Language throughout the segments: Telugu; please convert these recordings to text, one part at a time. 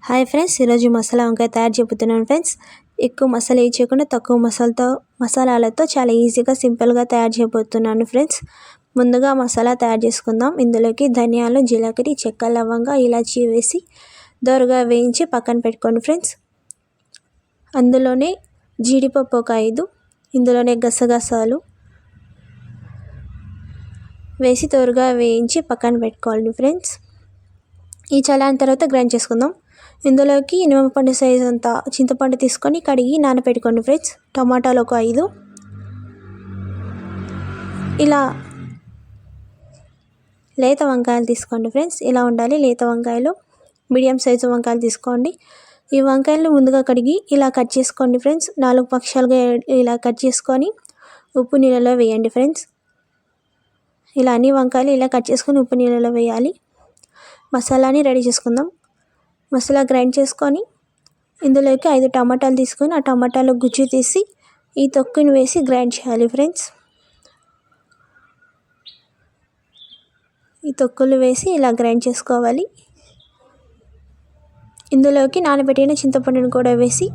హాయ్ ఫ్రెండ్స్, ఈరోజు మసాలా వంకాయ తయారు చేయబోతున్నాను ఫ్రెండ్స్. ఎక్కువ మసాలా వేయకుండా తక్కువ మసాలాలతో చాలా ఈజీగా సింపుల్గా తయారు చేయబోతున్నాను ఫ్రెండ్స్. ముందుగా మసాలా తయారు చేసుకుందాం. ఇందులోకి ధనియాలు, జీలకర్ర, చెక్క, లవంగ, ఇలాచీ వేసి దోరగా వేయించి పక్కన పెట్టుకోండి ఫ్రెండ్స్. అందులోనే జీడిపప్పు ఒక 5, ఇందులోనే గసగసాలు వేసి దోరగా వేయించి పక్కన పెట్టుకోండి ఫ్రెండ్స్. ఈ చల్లారిన తర్వాత గ్రైండ్ చేసుకుందాం. ఇందులోకి నిమ్మపండు సైజ్ అంతా చింతపండు తీసుకొని కడిగి నానబెట్టుకోండి ఫ్రెండ్స్. టమాటాలు ఒక 5, ఇలా లేత వంకాయలు తీసుకోండి ఫ్రెండ్స్. ఇలా ఉండాలి లేత వంకాయలు. మీడియం సైజు వంకాయలు తీసుకోండి. ఈ వంకాయలను ముందుగా కడిగి ఇలా కట్ చేసుకోండి ఫ్రెండ్స్. 4 పక్షాలుగా ఇలా కట్ చేసుకొని ఉప్పు నీళ్ళలో వేయండి ఫ్రెండ్స్. ఇలా అన్ని వంకాయలు ఇలా కట్ చేసుకొని ఉప్పు నీళ్ళలో వేయాలి. మసాలాని రెడీ చేసుకుందాం. మసాలా గ్రైండ్ చేసుకొని ఇందులోకి 5 టమాటాలు తీసుకొని ఆ టమాటాలు గుజ్జు తీసి ఈ తొక్కుని వేసి గ్రైండ్ చేయాలి ఫ్రెండ్స్. ఈ తొక్కులు వేసి ఇలా గ్రైండ్ చేసుకోవాలి. ఇందులోకి నానబెట్టిన చింతపండుని కూడా వేసి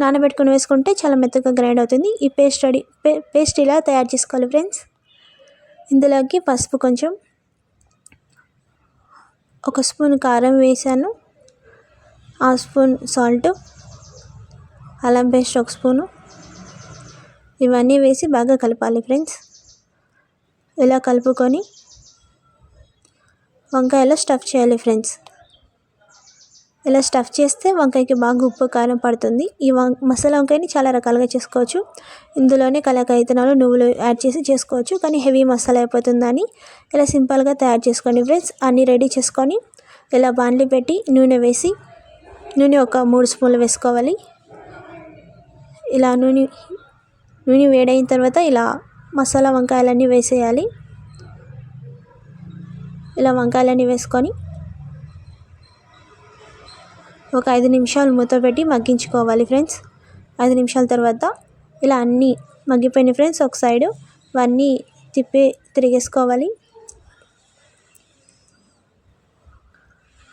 నానబెట్టుకొని వేసుకుంటే చాలా మెత్తగా గ్రైండ్ అవుతుంది. ఈ పేస్ట్ ఇలా తయారు చేసుకోవాలి ఫ్రెండ్స్. ఇందులోకి పసుపు కొంచెం, 1 స్పూన్ కారం వేసాను, 1/2 స్పూన్ సాల్ట్, అల్లం పేస్ట్ 1 స్పూను, ఇవన్నీ వేసి బాగా కలపాలి ఫ్రెండ్స్. ఇలా కలుపుకొని వంకాయలో స్టఫ్ చేయాలి ఫ్రెండ్స్. ఇలా స్టఫ్ చేస్తే వంకాయకి బాగా ఉప్పు కారం పడుతుంది. ఈ మసాలా వంకాయని చాలా రకాలుగా చేసుకోవచ్చు. ఇందులోనే కలకాయ విత్తనాలు, నువ్వులు యాడ్ చేసి చేసుకోవచ్చు. కానీ హెవీ మసాలా అయిపోతుందని ఇలా సింపుల్గా తయారు చేసుకోండి ఫ్రెండ్స్. అన్నీ రెడీ చేసుకొని ఇలా బాండ్లీ పెట్టి నూనె ఒక 3 స్పూన్లు వేసుకోవాలి. ఇలా నూనె వేడైన తర్వాత ఇలా మసాలా వంకాయలన్నీ వేసేయాలి. ఇలా వంకాయలన్నీ వేసుకొని ఒక 5 నిమిషాలు మూత పెట్టి మగ్గించుకోవాలి ఫ్రెండ్స్. 5 నిమిషాల తర్వాత ఇలా అన్నీ మగ్గిపోయినాయి ఫ్రెండ్స్. ఒక సైడు ఇవన్నీ తిరిగేసుకోవాలి.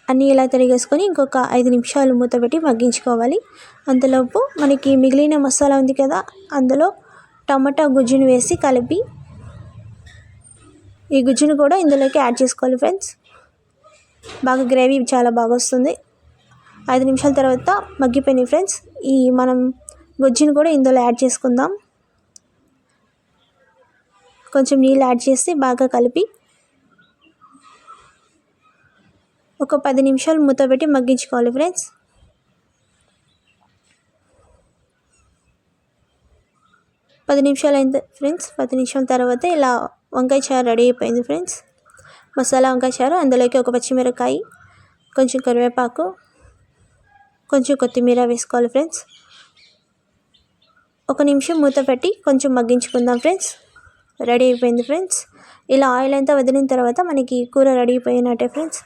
అన్నీ ఇలా తిరిగేసుకొని ఇంకొక 5 నిమిషాలు మూత పెట్టి మగ్గించుకోవాలి. అంతలోపు మనకి మిగిలిన మసాలా ఉంది కదా, అందులో టమాటా గుజ్జును వేసి కలిపి ఈ గుజ్జును కూడా ఇందులోకి యాడ్ చేసుకోవాలి ఫ్రెండ్స్. బాగా గ్రేవీ చాలా బాగా వస్తుంది. 5 నిమిషాల తర్వాత మగ్గిపోయినాయి ఫ్రెండ్స్. మనం గుజ్జును కూడా ఇందులో యాడ్ చేసుకుందాం. కొంచెం నీళ్ళు యాడ్ చేసి బాగా కలిపి ఒక 10 నిమిషాలు మూత పెట్టి మగ్గించుకోవాలి ఫ్రెండ్స్. 10 నిమిషాలు అయింది ఫ్రెండ్స్. 10 నిమిషాల తర్వాత ఇలా వంకాయ చారు రెడీ అయిపోయింది ఫ్రెండ్స్. మసాలా వంకాయ చారు. అందులోకి ఒక పచ్చిమిరకాయ, కొంచెం కరివేపాకు, కొంచెం కొత్తిమీర వేసుకోవాలి ఫ్రెండ్స్. 1 నిమిషం మూత పెట్టి కొంచెం మగ్గించుకుందాం ఫ్రెండ్స్. రెడీ అయిపోయింది ఫ్రెండ్స్. ఇలా ఆయిల్ అంతా వదిలిన తర్వాత మనకి కూర రెడీ అయిపోయినట్టే ఫ్రెండ్స్.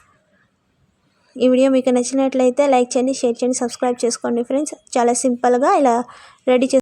ఈ వీడియో మీకు నచ్చినట్లయితే లైక్ చేయండి, షేర్ చేయండి, సబ్స్క్రైబ్ చేసుకోండి ఫ్రెండ్స్. చాలా సింపుల్గా ఇలా రెడీ